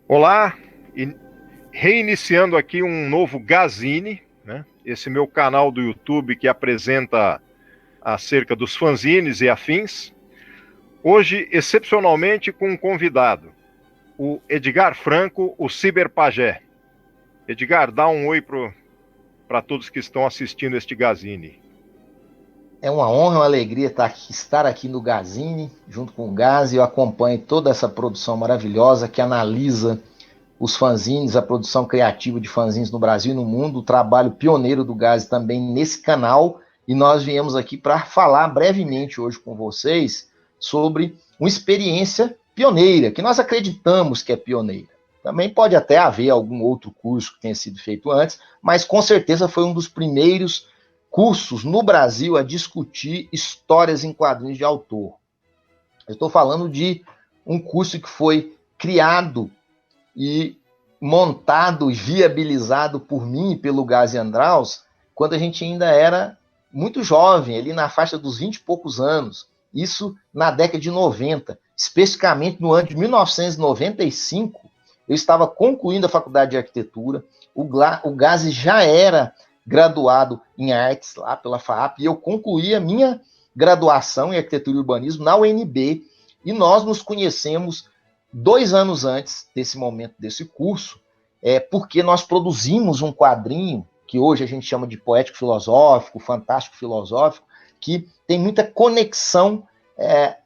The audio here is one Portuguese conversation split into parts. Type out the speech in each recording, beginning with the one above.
Olá, reiniciando aqui um novo Gazine, né? Esse meu canal do YouTube que apresenta acerca dos fanzines e afins. Hoje, excepcionalmente, com um convidado, o Edgar Franco, o Ciberpajé. Edgar, dá um oi para todos que estão assistindo este Gazine. É uma honra, uma alegria estar aqui no Gazine, junto com o Gaz, e eu acompanho toda essa produção maravilhosa que analisa os fanzines, a produção criativa de fanzines no Brasil e no mundo, o trabalho pioneiro do Gaz também nesse canal, e nós viemos aqui para falar brevemente hoje com vocês sobre uma experiência pioneira, que nós acreditamos que é pioneira. Também pode até haver algum outro curso que tenha sido feito antes, mas com certeza foi um dos primeiros cursos no Brasil a discutir histórias em quadrinhos de autor. Eu estou falando de um curso que foi criado e montado e viabilizado por mim e pelo Gazi Andraus, quando a gente ainda era muito jovem, ali na faixa dos 20 e poucos anos. Isso na década de 90, especificamente no ano de 1995, eu estava concluindo a faculdade de arquitetura, o Gazi já era graduado em artes lá pela FAAP, e eu concluí a minha graduação em arquitetura e urbanismo na UNB, e nós nos conhecemos 2 anos antes desse momento desse curso, porque nós produzimos um quadrinho que hoje a gente chama de poético filosófico, fantástico filosófico, que tem muita conexão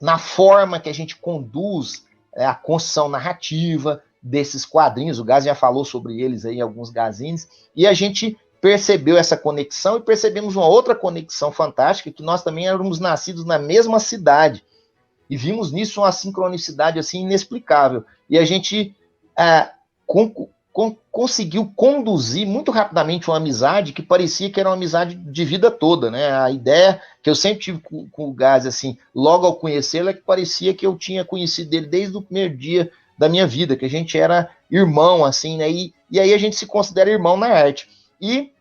na forma que a gente conduz a construção narrativa desses quadrinhos. O Gaz já falou sobre eles aí, alguns gazines, e a gente percebeu essa conexão e percebemos uma outra conexão fantástica, que nós também éramos nascidos na mesma cidade. E vimos nisso uma sincronicidade assim inexplicável. E a gente conseguiu conduzir muito rapidamente uma amizade que parecia que era uma amizade de vida toda, né? A ideia que eu sempre tive com o Gaz, assim, logo ao conhecê-lo, é que parecia que eu tinha conhecido ele desde o primeiro dia da minha vida, que a gente era irmão, assim, né? E aí a gente se considera irmão na arte. E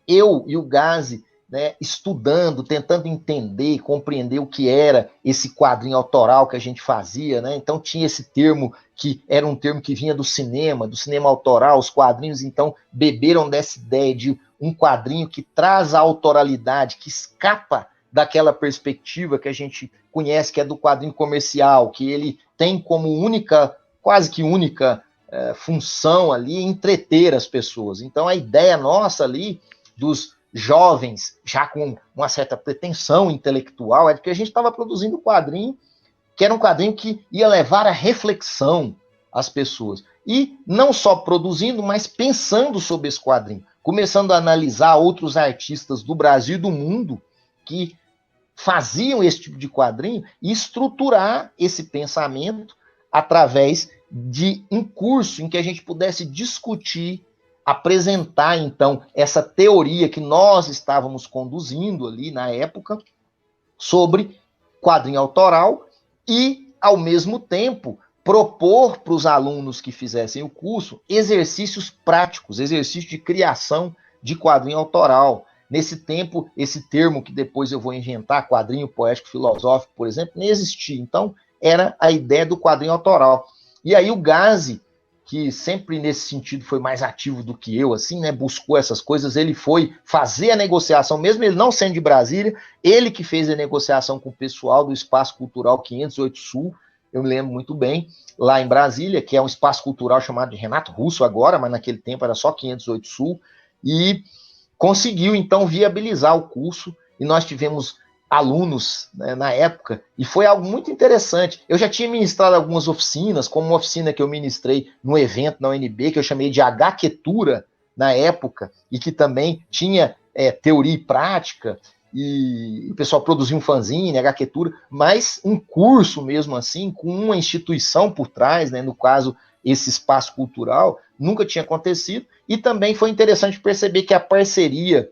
eu e o Gazi, né, estudando, tentando entender, compreender o que era esse quadrinho autoral que a gente fazia, né? Então tinha esse termo que era um termo que vinha do cinema autoral. Os quadrinhos então beberam dessa ideia de um quadrinho que traz a autoralidade, que escapa daquela perspectiva que a gente conhece, que é do quadrinho comercial, que ele tem como única, quase que única função ali entreter as pessoas. Então a ideia nossa ali dos jovens, já com uma certa pretensão intelectual, é de que a gente estava produzindo um quadrinho que era um quadrinho que ia levar a reflexão às pessoas. E não só produzindo, mas pensando sobre esse quadrinho, começando a analisar outros artistas do Brasil e do mundo que faziam esse tipo de quadrinho e estruturar esse pensamento através de um curso em que a gente pudesse discutir, apresentar, então, essa teoria que nós estávamos conduzindo ali na época sobre quadrinho autoral e, ao mesmo tempo, propor para os alunos que fizessem o curso exercícios práticos, exercícios de criação de quadrinho autoral. Nesse tempo, esse termo que depois eu vou inventar, quadrinho poético filosófico, por exemplo, nem existia. Então, era a ideia do quadrinho autoral. E aí o Gazi, que sempre nesse sentido foi mais ativo do que eu, assim, né, buscou essas coisas, ele foi fazer a negociação, mesmo ele não sendo de Brasília, ele que fez a negociação com o pessoal do Espaço Cultural 508 Sul, eu me lembro muito bem, lá em Brasília, que é um espaço cultural chamado de Renato Russo agora, mas naquele tempo era só 508 Sul, e conseguiu, então, viabilizar o curso, e nós tivemos alunos, né, na época, e foi algo muito interessante. Eu já tinha ministrado algumas oficinas, como uma oficina que eu ministrei no evento na UNB, que eu chamei de HQtura na época, e que também tinha teoria e prática, e o pessoal produzia um fanzine, HQtura, mas um curso mesmo assim, com uma instituição por trás, né, no caso, esse espaço cultural, nunca tinha acontecido, e também foi interessante perceber que a parceria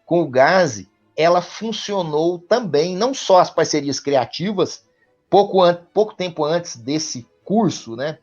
com o Gazi, ela funcionou também, não só as parcerias criativas, pouco tempo antes desse curso, né,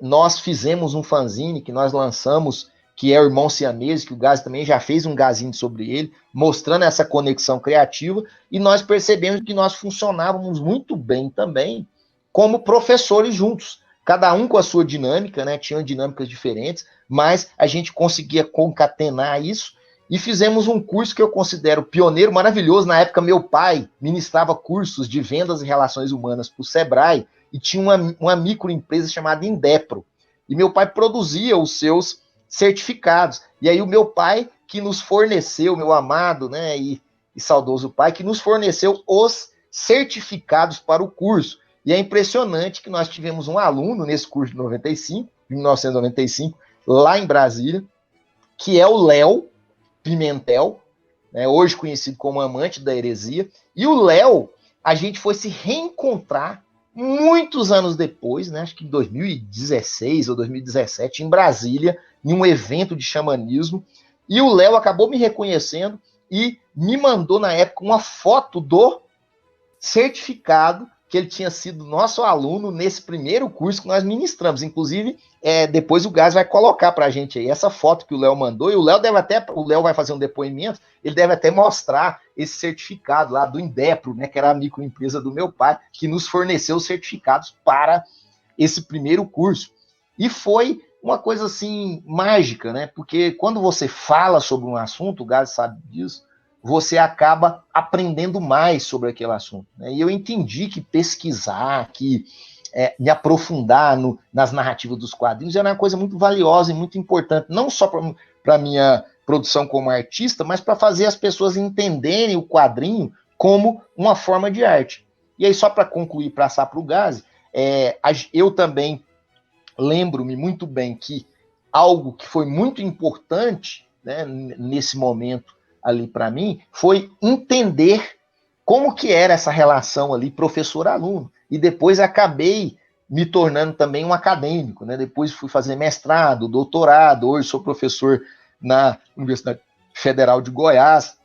nós fizemos um fanzine que nós lançamos, que é o Irmão Siamês, que o Gazi também já fez um gazinho sobre ele, mostrando essa conexão criativa, e nós percebemos que nós funcionávamos muito bem também como professores juntos. cada um com a sua dinâmica, né? Tinham dinâmicas diferentes, mas a gente conseguia concatenar isso e fizemos um curso que eu considero pioneiro, maravilhoso. Na época, meu pai ministrava cursos de vendas e relações humanas para o Sebrae e tinha uma microempresa chamada Indepro. E meu pai produzia os seus certificados. E aí o meu pai, que nos forneceu, meu amado, né, e saudoso pai, que nos forneceu os certificados para o curso. E é impressionante que nós tivemos um aluno nesse curso de 1995, lá em Brasília, que é o Léo Pimentel, né, hoje conhecido como amante da heresia. E o Léo, a gente foi se reencontrar muitos anos depois, né, acho que em 2016 ou 2017, em Brasília, em um evento de xamanismo. E o Léo acabou me reconhecendo e me mandou, na época, uma foto do certificado que ele tinha sido nosso aluno nesse primeiro curso que nós ministramos. Inclusive, depois o Gás vai colocar para a gente aí essa foto que o Léo mandou, e o Léo vai fazer um depoimento, ele deve até mostrar esse certificado lá do Indepro, né, que era a microempresa do meu pai, que nos forneceu os certificados para esse primeiro curso. E foi uma coisa assim mágica, né? Porque quando você fala sobre um assunto, o Gás sabe disso, você acaba aprendendo mais sobre aquele assunto, né? E eu entendi que pesquisar, que me aprofundar nas narrativas dos quadrinhos era uma coisa muito valiosa e muito importante, não só para a minha produção como artista, mas para fazer as pessoas entenderem o quadrinho como uma forma de arte. E aí, só para concluir, passar para o Gazi, eu também lembro-me muito bem que algo que foi muito importante, né, nesse momento ali para mim, foi entender como que era essa relação ali professor-aluno. E depois acabei me tornando também um acadêmico, né? Depois fui fazer mestrado, doutorado, hoje sou professor na Universidade Federal de Goiás.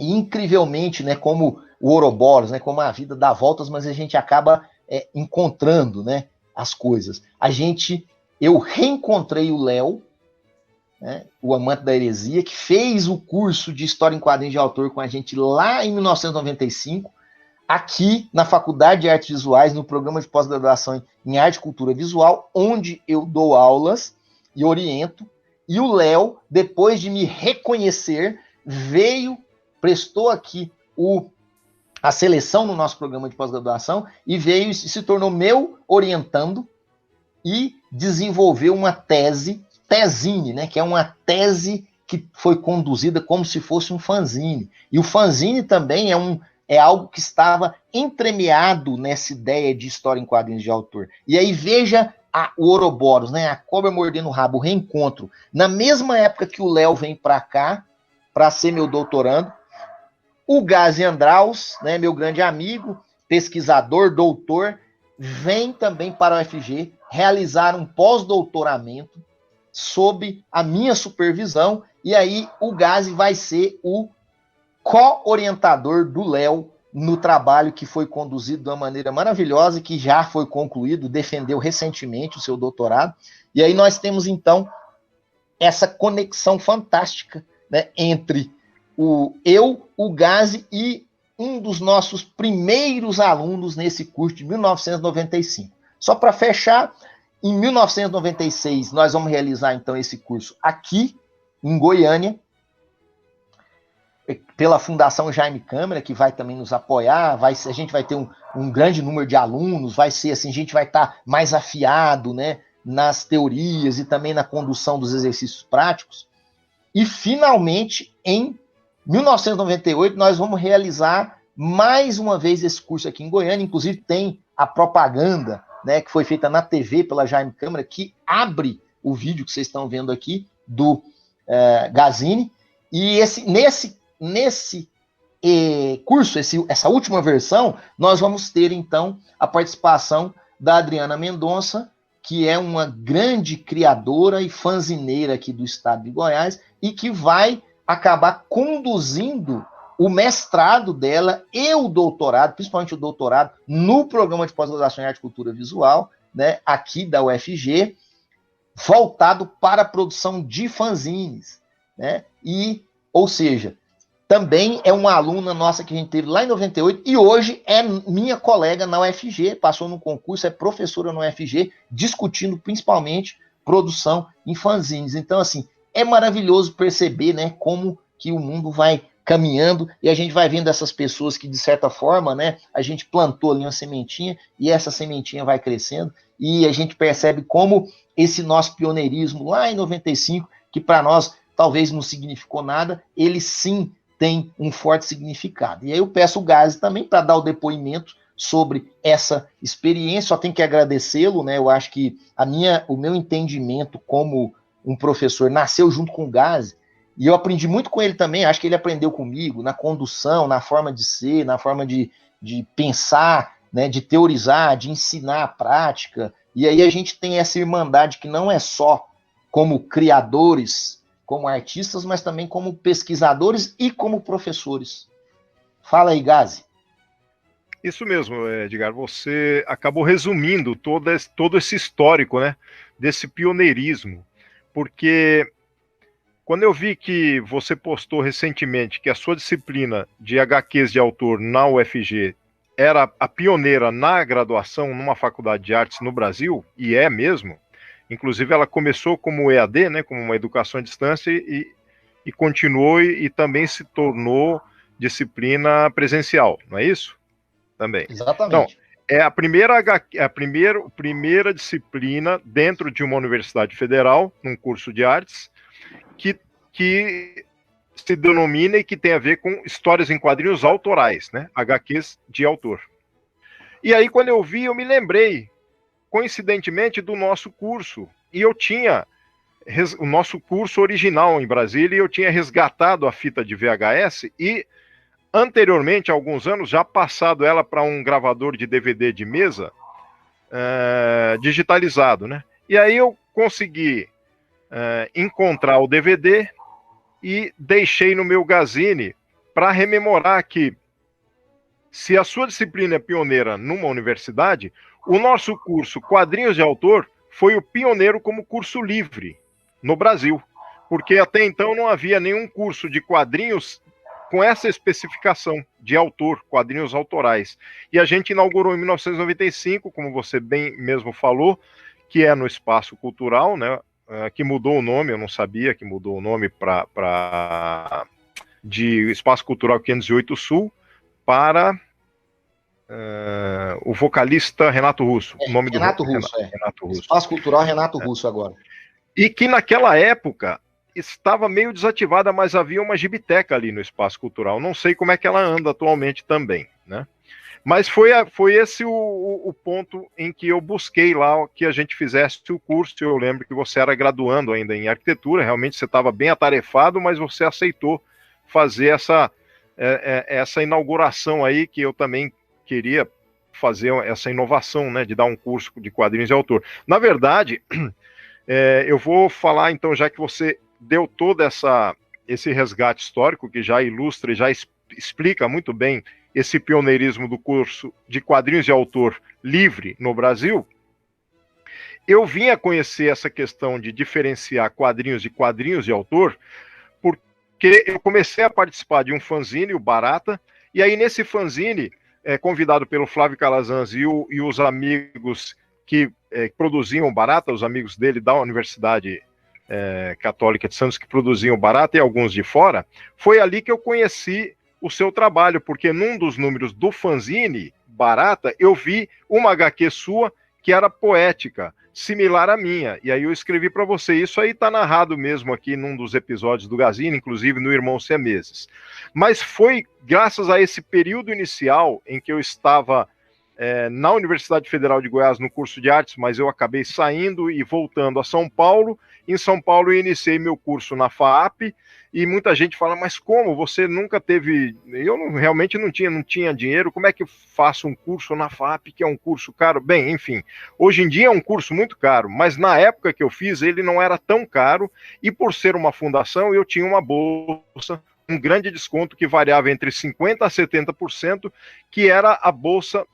E incrivelmente, né, como o Ouroboros, né, como a vida dá voltas, mas a gente acaba encontrando, né, as coisas. Eu reencontrei o Léo, né, o amante da heresia, que fez o curso de História em Quadrinhos de Autor com a gente lá em 1995, aqui na Faculdade de Artes Visuais, no programa de pós-graduação em Arte e Cultura Visual, onde eu dou aulas e oriento. E o Léo, depois de me reconhecer, prestou aqui a seleção no nosso programa de pós-graduação e veio e se tornou meu orientando e desenvolveu uma tezine, né, que é uma tese que foi conduzida como se fosse um fanzine. E o fanzine também é algo que estava entremeado nessa ideia de história em quadrinhos de autor. E aí veja o Ouroboros, né, a cobra mordendo o rabo, o reencontro. Na mesma época que o Léo vem para cá, para ser meu doutorando, o Gazi Andraus, né, meu grande amigo, pesquisador, doutor, vem também para a UFG realizar um pós-doutoramento sob a minha supervisão, e aí o Gazi vai ser o co-orientador do Léo no trabalho que foi conduzido de uma maneira maravilhosa, que já foi concluído, defendeu recentemente o seu doutorado, e aí nós temos então essa conexão fantástica, né, entre o Gazi e um dos nossos primeiros alunos nesse curso de 1995. Só para fechar, em 1996 nós vamos realizar então esse curso aqui em Goiânia, pela Fundação Jaime Câmara, que vai também nos apoiar, a gente vai ter um grande número de alunos, vai ser assim, a gente vai estar mais afiado, né, nas teorias e também na condução dos exercícios práticos. E finalmente, em 1998, nós vamos realizar mais uma vez esse curso aqui em Goiânia, inclusive tem a propaganda, né, que foi feita na TV pela Jaime Câmara, que abre o vídeo que vocês estão vendo aqui, do Gazini, e nesse curso, essa última versão, nós vamos ter, então, a participação da Adriana Mendonça, que é uma grande criadora e fanzineira aqui do estado de Goiás, e que vai acabar conduzindo o mestrado dela e o doutorado, principalmente o doutorado, no programa de pós-graduação em Arte e Cultura Visual, né, aqui da UFG, voltado para a produção de fanzines, né? Ou seja, também é uma aluna nossa que a gente teve lá em 98 e hoje é minha colega na UFG, passou no concurso, é professora na UFG, discutindo principalmente produção em fanzines. Então, assim, é maravilhoso perceber, né, como que o mundo vai caminhando e a gente vai vendo essas pessoas que, de certa forma, né, a gente plantou ali uma sementinha e essa sementinha vai crescendo e a gente percebe como esse nosso pioneirismo lá em 95, que para nós talvez não significou nada, ele sim tem um forte significado. E aí eu peço o Gazi também para dar o depoimento sobre essa experiência, só tenho que agradecê-lo, né? Eu acho que o meu entendimento como um professor nasceu junto com o Gazi, e eu aprendi muito com ele também, acho que ele aprendeu comigo na condução, na forma de ser, na forma de pensar, né, de teorizar, de ensinar a prática, e aí a gente tem essa irmandade que não é só como criadores, como artistas, mas também como pesquisadores e como professores. Fala aí, Gazi. Isso mesmo, Edgar, você acabou resumindo todo esse histórico, né, desse pioneirismo, porque quando eu vi que você postou recentemente que a sua disciplina de HQs de autor na UFG era a pioneira na graduação numa faculdade de artes no Brasil, e é mesmo, inclusive ela começou como EAD, né, como uma educação à distância, e continuou e também se tornou disciplina presencial, não é isso? Também. Exatamente. Então, é a primeira disciplina dentro de uma universidade federal, num curso de artes, que se denomina e que tem a ver com histórias em quadrinhos autorais, né? HQs de autor. E aí, quando eu vi, eu me lembrei, coincidentemente, do nosso curso. E eu tinha o nosso curso original em Brasília, e eu tinha resgatado a fita de VHS e, anteriormente, há alguns anos, já passado ela para um gravador de DVD de mesa digitalizado, né? E aí eu consegui encontrar o DVD e deixei no meu Gazine para rememorar que, se a sua disciplina é pioneira numa universidade, o nosso curso Quadrinhos de Autor foi o pioneiro como curso livre no Brasil, porque até então não havia nenhum curso de quadrinhos com essa especificação de autor, quadrinhos autorais. E a gente inaugurou em 1995, como você bem mesmo falou, que é no Espaço Cultural, né? Que mudou o nome, eu não sabia que mudou o nome de Espaço Cultural 508 Sul para o vocalista Renato Russo. O nome Renato do Russo, Renato Russo. Espaço Cultural Renato Russo agora. E que naquela época estava meio desativada, mas havia uma gibiteca ali no Espaço Cultural. Não sei como é que ela anda atualmente também, né? Mas foi esse o ponto em que eu busquei lá que a gente fizesse o curso. Eu lembro que você era graduando ainda em arquitetura, realmente você estava bem atarefado, mas você aceitou fazer essa inauguração aí, que eu também queria fazer essa inovação, né, de dar um curso de quadrinhos de autor. Na verdade, eu vou falar, então, já que você deu todo esse resgate histórico, que já ilustra e já explica muito bem esse pioneirismo do curso de quadrinhos de autor livre no Brasil, eu vim a conhecer essa questão de diferenciar quadrinhos de autor, porque eu comecei a participar de um fanzine, o Barata, e aí nesse fanzine, convidado pelo Flávio Calazans e os amigos que produziam Barata, os amigos dele da Universidade Católica de Santos, que produziam Barata, e alguns de fora, foi ali que eu conheci o seu trabalho, porque num dos números do fanzine Barata, eu vi uma HQ sua que era poética, similar à minha, e aí eu escrevi para você. Isso aí está narrado mesmo aqui num dos episódios do Gazine, inclusive no Irmão Siameses. Mas foi graças a esse período inicial em que eu estava na Universidade Federal de Goiás no curso de artes, mas eu acabei saindo e voltando a São Paulo. Em São Paulo eu iniciei meu curso na FAAP, e muita gente fala, mas como? Você nunca teve... Eu realmente não tinha dinheiro, como é que eu faço um curso na FAAP, que é um curso caro? Bem, enfim, hoje em dia é um curso muito caro, mas na época que eu fiz ele não era tão caro, e por ser uma fundação eu tinha uma bolsa, um grande desconto que variava entre 50% a 70%, que era a bolsa...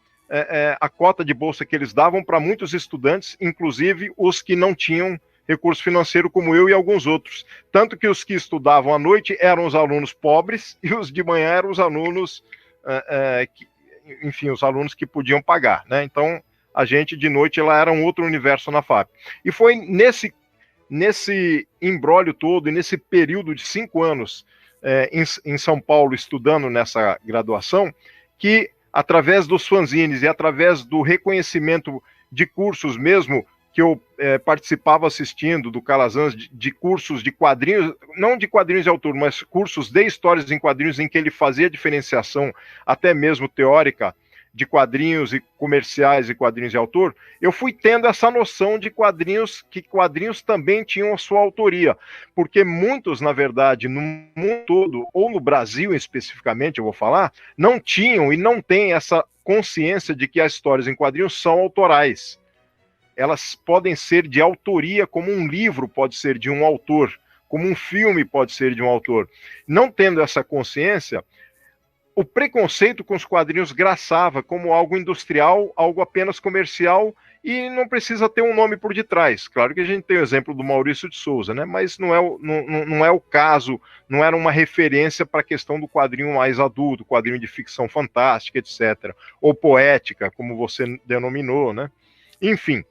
a cota de bolsa que eles davam para muitos estudantes, inclusive os que não tinham recurso financeiro como eu e alguns outros. Tanto que os que estudavam à noite eram os alunos pobres e os de manhã eram os alunos, enfim, os alunos que podiam pagar, né? Então, a gente de noite ela era um outro universo na FAP. E foi nesse imbróglio todo e nesse período de 5 anos em São Paulo, estudando nessa graduação, que através dos fanzines e através do reconhecimento de cursos mesmo, que eu participava assistindo do Calazans, de cursos de quadrinhos, não de quadrinhos de autor, mas cursos de histórias em quadrinhos em que ele fazia diferenciação, até mesmo teórica, de quadrinhos e comerciais e quadrinhos de autor, eu fui tendo essa noção de quadrinhos, que quadrinhos também tinham a sua autoria, porque muitos, na verdade, no mundo todo, ou no Brasil especificamente, eu vou falar, não tinham e não têm essa consciência de que as histórias em quadrinhos são autorais. Elas podem ser de autoria, como um livro pode ser de um autor, como um filme pode ser de um autor. Não tendo essa consciência, o preconceito com os quadrinhos graçava como algo industrial, algo apenas comercial, e não precisa ter um nome por detrás. Claro que a gente tem o exemplo do Maurício de Souza, né? Mas não é o caso, não era uma referência para a questão do quadrinho mais adulto, quadrinho de ficção fantástica, etc. Ou poética, como você denominou, né? Enfim,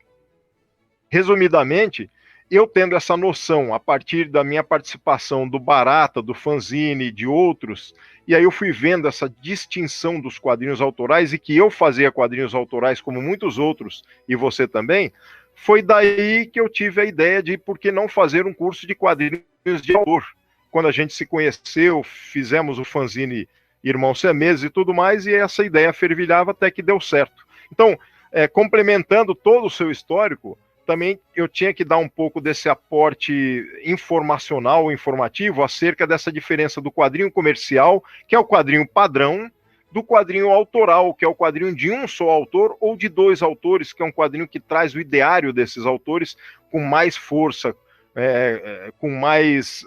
resumidamente, eu tendo essa noção a partir da minha participação do Barata, do fanzine, de outros, e aí eu fui vendo essa distinção dos quadrinhos autorais e que eu fazia quadrinhos autorais como muitos outros, e você também, foi daí que eu tive a ideia de por que não fazer um curso de quadrinhos de autor. Quando a gente se conheceu, fizemos o fanzine Irmãos Siameses e tudo mais, e essa ideia fervilhava até que deu certo. Então, complementando todo o seu histórico, também eu tinha que dar um pouco desse aporte informacional, informativo, acerca dessa diferença do quadrinho comercial, que é o quadrinho padrão, do quadrinho autoral, que é o quadrinho de um só autor ou de 2 autores, que é um quadrinho que traz o ideário desses autores com mais força, com mais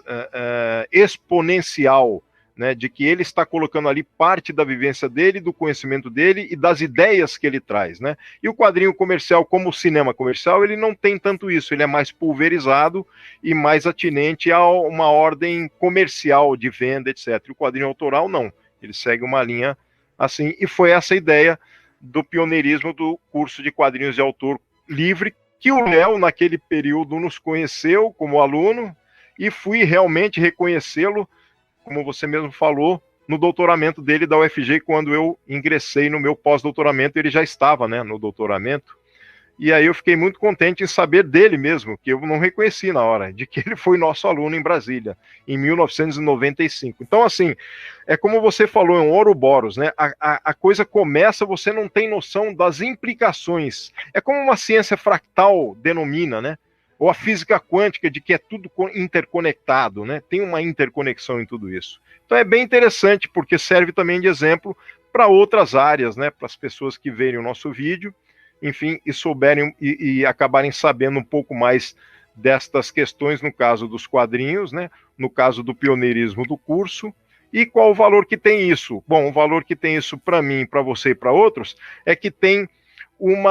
exponencial, né, de que ele está colocando ali parte da vivência dele, do conhecimento dele e das ideias que ele traz, né? E o quadrinho comercial, como o cinema comercial, ele não tem tanto isso, ele é mais pulverizado e mais atinente a uma ordem comercial de venda, etc. E o quadrinho autoral, não, ele segue uma linha assim, e foi essa ideia do pioneirismo do curso de quadrinhos de autor livre, que o Léo, naquele período, nos conheceu como aluno, e fui realmente reconhecê-lo, como você mesmo falou, no doutoramento dele da UFG, quando eu ingressei no meu pós-doutoramento, ele já estava, né, no doutoramento, e aí eu fiquei muito contente em saber dele mesmo, que eu não reconheci na hora, de que ele foi nosso aluno em Brasília, em 1995. Então, assim, é como você falou, é um Ouroboros, né, a coisa começa, você não tem noção das implicações, é como uma ciência fractal denomina, né, ou a física quântica, de que é tudo interconectado, né? Tem uma interconexão em tudo isso. Então é bem interessante, porque serve também de exemplo para outras áreas, né? Para as pessoas que verem o nosso vídeo, enfim, e souberem e acabarem sabendo um pouco mais destas questões, no caso dos quadrinhos, né? No caso do pioneirismo do curso, e qual o valor que tem isso? Bom, o valor que tem isso para mim, para você e para outros, é que tem um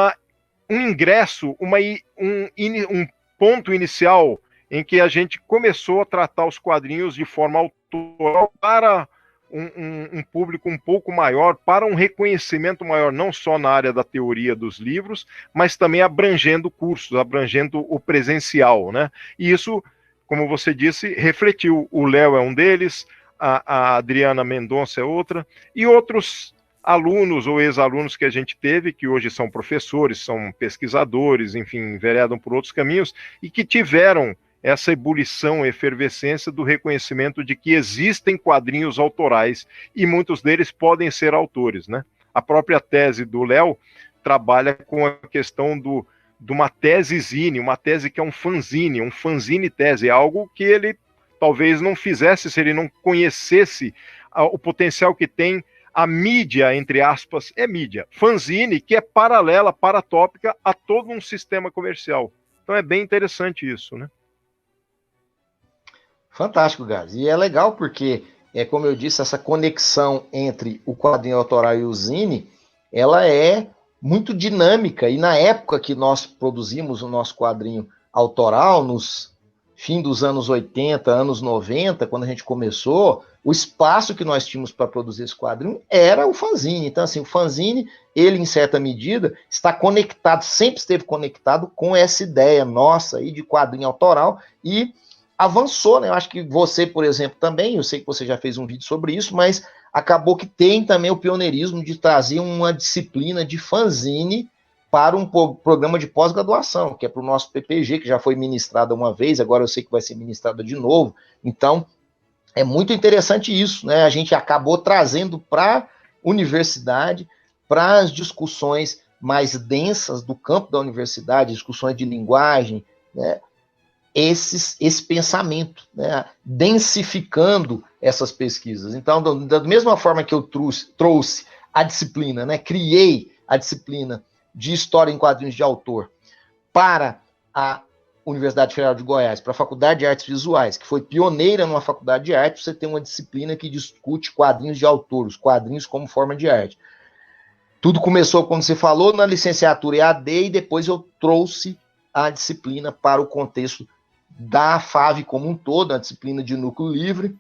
ingresso, um ponto inicial em que a gente começou a tratar os quadrinhos de forma autoral para um público um pouco maior, para um reconhecimento maior, não só na área da teoria dos livros, mas também abrangendo cursos, abrangendo o presencial, né? E isso, como você disse, refletiu. O Léo é um deles, a Adriana Mendonça é outra, e outros alunos ou ex-alunos que a gente teve, que hoje são professores, são pesquisadores, enfim, enveredam por outros caminhos, e que tiveram essa ebulição, efervescência do reconhecimento de que existem quadrinhos autorais, e muitos deles podem ser autores, né? A própria tese do Léo trabalha com a questão de uma tese-zine, uma tese que é um fanzine tese, é algo que ele talvez não fizesse se ele não conhecesse o potencial que tem a mídia, entre aspas, é mídia. Fanzine, que é paralela, paratópica a todo um sistema comercial. Então é bem interessante isso, né? Fantástico, Gás. E é legal porque, como eu disse, essa conexão entre o quadrinho autoral e o zine, ela é muito dinâmica. E na época que nós produzimos o nosso quadrinho autoral, nos fim dos anos 80, anos 90, quando a gente começou, o espaço que nós tínhamos para produzir esse quadrinho era o fanzine. Então, assim, o fanzine, ele, em certa medida, está conectado, sempre esteve conectado com essa ideia nossa aí de quadrinho autoral e avançou, né? Eu acho que você, por exemplo, também, eu sei que você já fez um vídeo sobre isso, mas acabou que tem também o pioneirismo de trazer uma disciplina de fanzine para um programa de pós-graduação, que é para o nosso PPG, que já foi ministrado uma vez, agora eu sei que vai ser ministrado de novo. Então, é muito interessante isso, né? A gente acabou trazendo para a universidade, para as discussões mais densas do campo da universidade, discussões de linguagem, né? Esse pensamento, né? Densificando essas pesquisas. Então, da mesma forma que eu trouxe a disciplina, né? Criei a disciplina de História em Quadrinhos de Autor para a Universidade Federal de Goiás, para a Faculdade de Artes Visuais, que foi pioneira numa faculdade de arte, você tem uma disciplina que discute quadrinhos de autor, os quadrinhos como forma de arte. Tudo começou, como você falou, na licenciatura EAD, e depois eu trouxe a disciplina para o contexto da FAV como um todo, a disciplina de núcleo livre,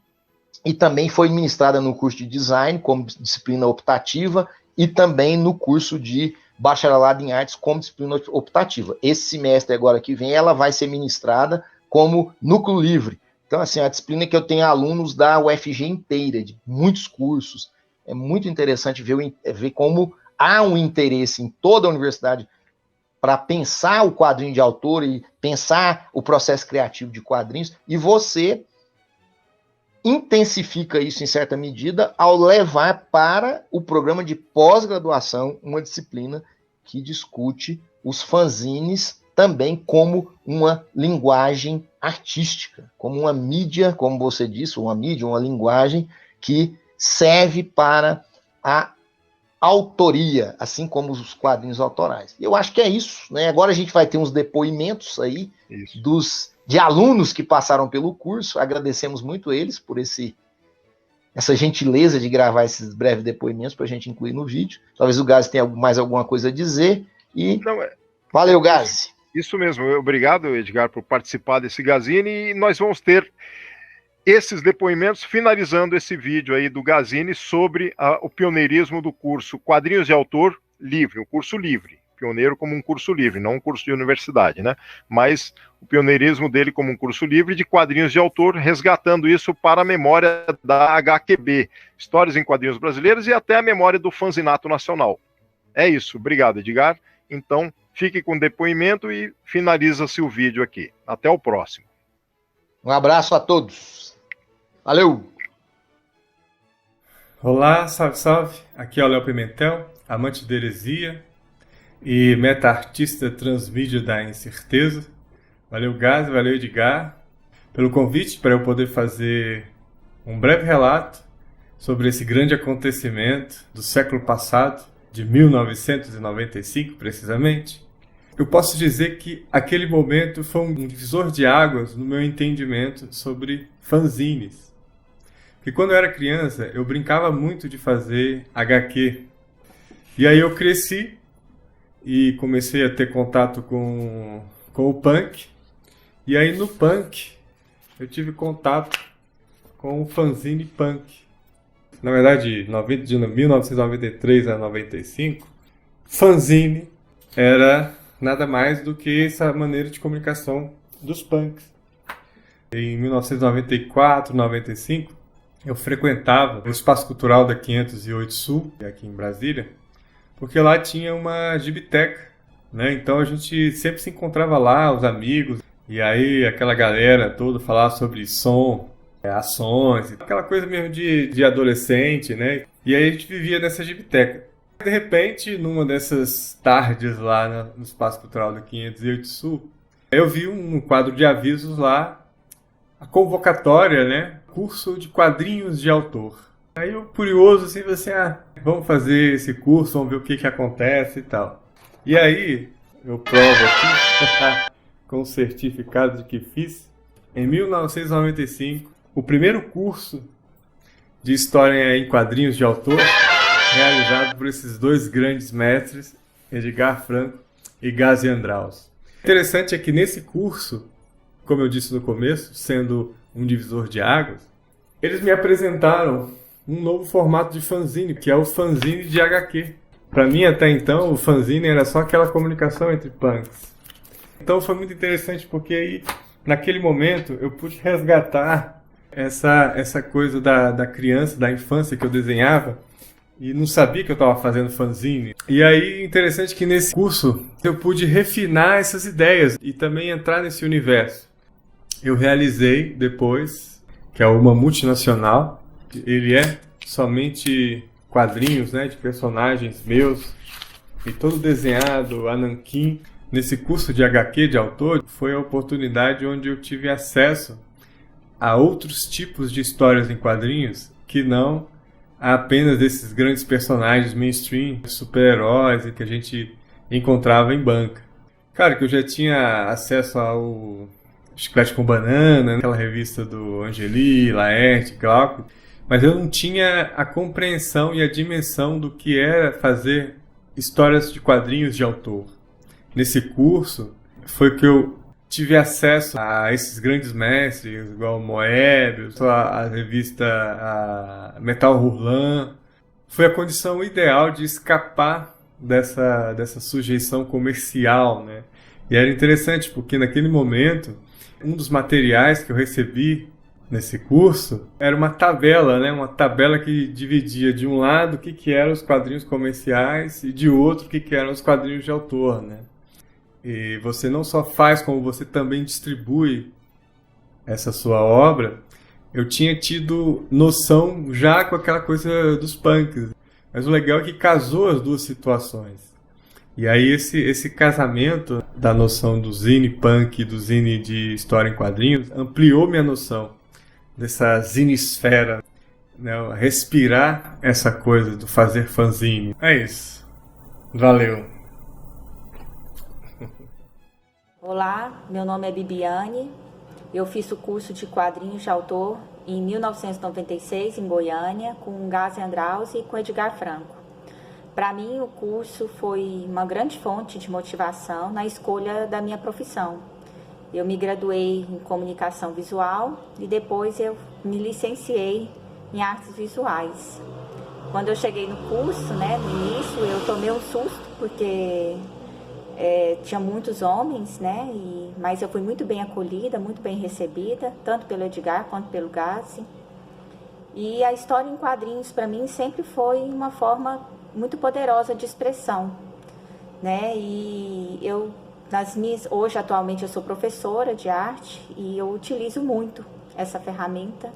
e também foi ministrada no curso de design, como disciplina optativa, e também no curso de bacharelado em artes como disciplina optativa. Esse semestre agora que vem, ela vai ser ministrada como núcleo livre. Então, assim, a disciplina que eu tenho alunos da UFG inteira, de muitos cursos. É muito interessante ver como há um interesse em toda a universidade para pensar o quadrinho de autor e pensar o processo criativo de quadrinhos, e você intensifica isso em certa medida ao levar para o programa de pós-graduação uma disciplina que discute os fanzines também como uma linguagem artística, como uma mídia, como você disse, uma mídia, uma linguagem que serve para a autoria, assim como os quadrinhos autorais. Eu acho que é isso, né? Agora a gente vai ter uns depoimentos aí de alunos que passaram pelo curso. Agradecemos muito eles por essa gentileza de gravar esses breves depoimentos para a gente incluir no vídeo. Talvez o Gazi tenha mais alguma coisa a dizer. E valeu, Gazi. Isso mesmo. Obrigado, Edgar, por participar desse Gazine. E nós vamos ter esses depoimentos finalizando esse vídeo aí do Gazine sobre o pioneirismo do curso Quadrinhos de Autor Livre, o curso livre. Pioneiro como um curso livre, não um curso de universidade, né? Mas o pioneirismo dele como um curso livre de quadrinhos de autor, resgatando isso para a memória da HQB, Histórias em Quadrinhos Brasileiros, e até a memória do Fanzinato Nacional. É isso, obrigado, Edgar. Então, fique com o depoimento e finaliza-se o vídeo aqui. Até o próximo. Um abraço a todos. Valeu! Olá, salve, salve. Aqui é o Léo Pimentel, amante de heresia e meta-artista transmídia da incerteza. Valeu, Gazi, valeu, Edgar, pelo convite para eu poder fazer um breve relato sobre esse grande acontecimento do século passado, de 1995, precisamente. Eu posso dizer que aquele momento foi um divisor de águas no meu entendimento sobre fanzines. Porque quando eu era criança, eu brincava muito de fazer HQ. E aí eu cresci e comecei a ter contato com o punk. E aí no punk eu tive contato com o fanzine punk. Na verdade, de 1993 a 95, fanzine era nada mais do que essa maneira de comunicação dos punks. Em 1994, 95, eu frequentava o Espaço Cultural da 508 Sul, aqui em Brasília, porque lá tinha uma gibiteca, né? Então a gente sempre se encontrava lá, os amigos, e aí aquela galera toda falava sobre som, ações, aquela coisa mesmo de adolescente, né? E aí a gente vivia nessa gibiteca. De repente, numa dessas tardes lá no Espaço Cultural da 508 Sul, eu vi um quadro de avisos lá, a convocatória, né? Curso de quadrinhos de autor. Aí eu, curioso, assim, falei assim, vamos fazer esse curso, vamos ver o que acontece e tal. E aí, eu provo aqui, com o certificado de que fiz, em 1995, o primeiro curso de História em Quadrinhos de Autor, realizado por esses dois grandes mestres, Edgar Franco e Gazi Andraus. Interessante é que nesse curso, como eu disse no começo, sendo um divisor de águas, eles me apresentaram um novo formato de fanzine, que é o fanzine de HQ. Para mim, até então, o fanzine era só aquela comunicação entre punks. Então foi muito interessante porque aí, naquele momento, eu pude resgatar essa coisa da criança, da infância que eu desenhava e não sabia que eu estava fazendo fanzine. E aí, interessante que nesse curso eu pude refinar essas ideias e também entrar nesse universo. Eu realizei depois, que é uma multinacional, ele é somente quadrinhos, né, de personagens meus, e todo desenhado a nanquim. Nesse curso de HQ de autor, foi a oportunidade onde eu tive acesso a outros tipos de histórias em quadrinhos que não apenas desses grandes personagens mainstream, super-heróis, que a gente encontrava em banca. Claro que eu já tinha acesso ao Chiclete com Banana, aquela revista do Angeli, Laerte, Glauco, mas eu não tinha a compreensão e a dimensão do que era fazer histórias de quadrinhos de autor. Nesse curso foi que eu tive acesso a esses grandes mestres, igual Moebius, a revista a Metal Hurlan. Foi a condição ideal de escapar dessa sujeição comercial, né? E era interessante porque naquele momento, um dos materiais que eu recebi nesse curso era uma tabela, né? Uma tabela que dividia de um lado o que eram os quadrinhos comerciais e de outro o que eram os quadrinhos de autor, né? E você não só faz, como você também distribui essa sua obra. Eu tinha tido noção já com aquela coisa dos punks. Mas o legal é que casou as duas situações. E aí esse casamento da noção do zine punk e do zine de história em quadrinhos ampliou minha noção dessa zinesfera, né? Respirar essa coisa do fazer fanzine. É isso. Valeu. Olá, meu nome é Bibiane, eu fiz o curso de quadrinhos de autor em 1996 em Goiânia com Gazi Andraus e com Edgar Franco. Para mim o curso foi uma grande fonte de motivação na escolha da minha profissão. Eu me graduei em comunicação visual e depois eu me licenciei em artes visuais. Quando eu cheguei no curso, né, no início, eu tomei um susto porque tinha muitos homens, né? Mas eu fui muito bem acolhida, muito bem recebida, tanto pelo Edgar quanto pelo Gazi. E a história em quadrinhos, para mim, sempre foi uma forma muito poderosa de expressão, né? E hoje, atualmente, eu sou professora de arte e eu utilizo muito essa ferramenta,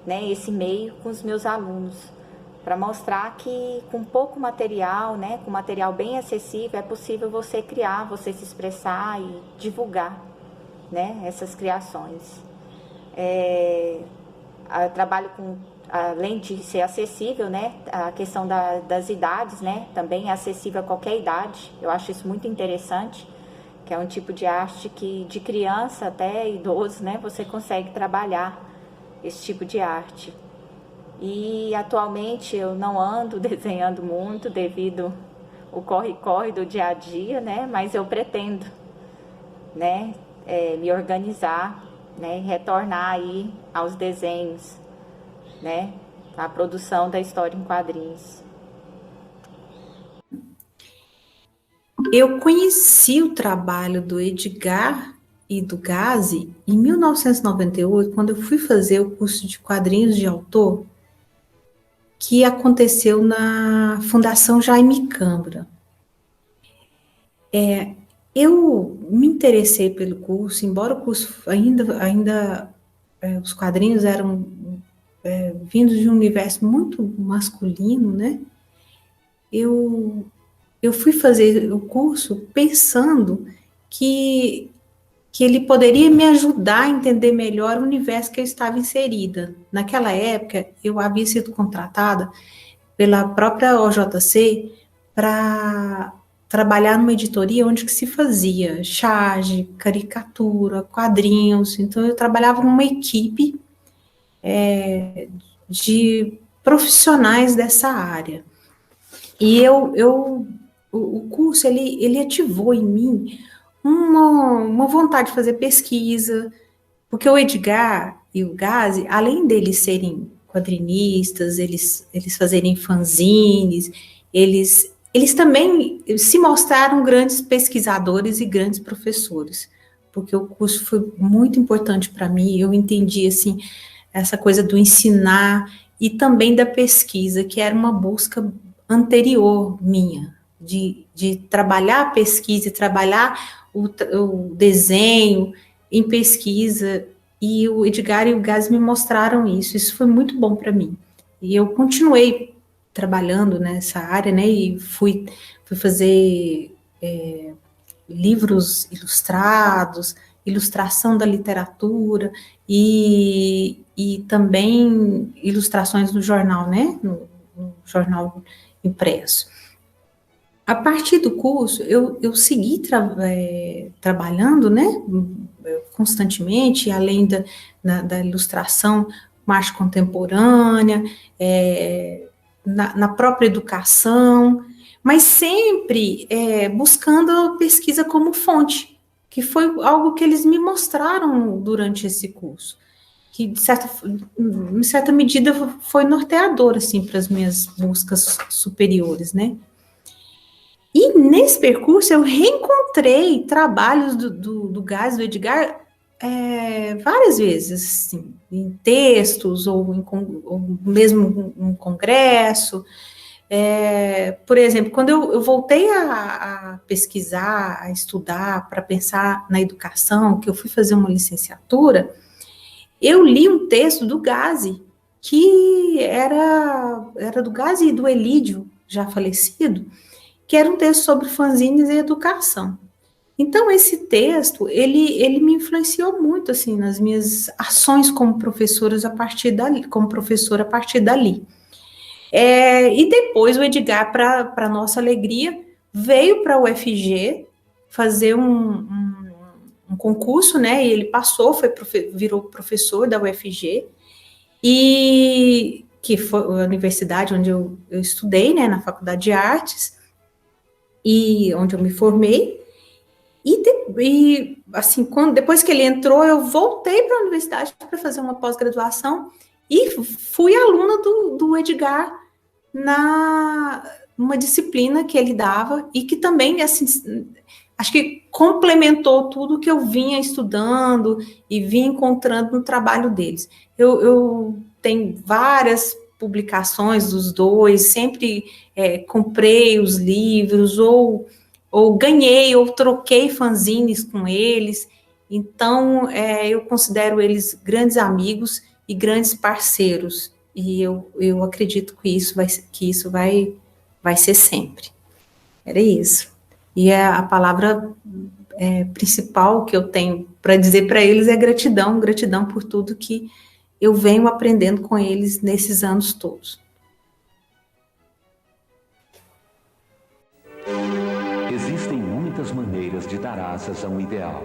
né? Esse meio com os meus alunos, para mostrar que com pouco material, né, com material bem acessível, é possível você criar, você se expressar e divulgar, né, essas criações. Eu trabalho com, além de ser acessível, né, a questão das idades, né, também é acessível a qualquer idade. Eu acho isso muito interessante, que é um tipo de arte que de criança até idoso, né, você consegue trabalhar esse tipo de arte. E atualmente eu não ando desenhando muito devido ao corre-corre do dia a dia, né? Mas eu pretendo, né, me organizar, né, retornar aí aos desenhos, né, à produção da história em quadrinhos. Eu conheci o trabalho do Edgar e do Gazi em 1998, quando eu fui fazer o curso de quadrinhos de autor, que aconteceu na Fundação Jaime Câmara. Eu me interessei pelo curso, embora o curso ainda os quadrinhos eram vindos de um universo muito masculino, né? Eu fui fazer o curso pensando que ele poderia me ajudar a entender melhor o universo que eu estava inserida. Naquela época, eu havia sido contratada pela própria OJC para trabalhar numa editoria onde que se fazia charge, caricatura, quadrinhos. Então, eu trabalhava numa equipe de profissionais dessa área. E o curso, ele ativou em mim uma vontade de fazer pesquisa, porque o Edgar e o Gazi, além deles serem quadrinistas, eles fazerem fanzines, eles também se mostraram grandes pesquisadores e grandes professores, porque o curso foi muito importante para mim. Eu entendi, assim, essa coisa do ensinar e também da pesquisa, que era uma busca anterior minha, de trabalhar a pesquisa e trabalhar o desenho em pesquisa, e o Edgar e o Gazi me mostraram isso foi muito bom para mim, e eu continuei trabalhando nessa área, né, e fui fazer livros ilustrados, ilustração da literatura, e também ilustrações no jornal, né, no jornal impresso. A partir do curso, eu segui trabalhando, né, constantemente, além da ilustração com arte contemporânea, na própria educação, mas sempre buscando a pesquisa como fonte, que foi algo que eles me mostraram durante esse curso, que, em certa medida, foi norteador, assim, para as minhas buscas superiores, né? E nesse percurso eu reencontrei trabalhos do Gazi, do Edgar, várias vezes, assim, em textos, ou mesmo em congresso. Por exemplo, quando eu voltei a pesquisar, a estudar, para pensar na educação, que eu fui fazer uma licenciatura, eu li um texto do Gazi, que era do Gazi e do Elídio, já falecido, que era um texto sobre fanzines e educação. Então, esse texto, ele me influenciou muito, assim, nas minhas ações como professora a partir dali. E depois o Edgar, para nossa alegria, veio para a UFG fazer um concurso, né, e ele passou, virou professor da UFG, e que foi a universidade onde eu estudei, né, na Faculdade de Artes, e onde eu me formei, e assim, depois que ele entrou, eu voltei para a universidade para fazer uma pós-graduação, e fui aluna do Edgar numa disciplina que ele dava, e que também, assim, acho que complementou tudo que eu vinha estudando e vinha encontrando no trabalho deles. Eu tenho várias publicações dos dois, sempre comprei os livros, ou ganhei, ou troquei fanzines com eles. Então, eu considero eles grandes amigos e grandes parceiros, e eu acredito que isso vai ser sempre. Era isso. E a palavra principal que eu tenho para dizer para eles é gratidão por tudo que eu venho aprendendo com eles nesses anos todos. Existem muitas maneiras de dar asas a um ideal.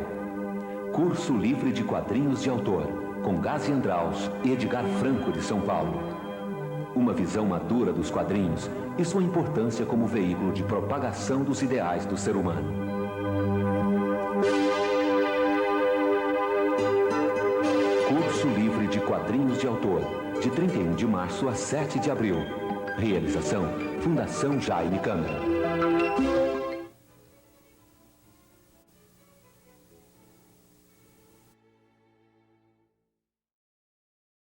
Curso livre de quadrinhos de autor, com Gazi Andraus e Edgar Franco de São Paulo. Uma visão madura dos quadrinhos e sua importância como veículo de propagação dos ideais do ser humano. Curso livre de quadrinhos de autor, de 31 de março a 7 de abril. Realização: Fundação Jaime Câmara.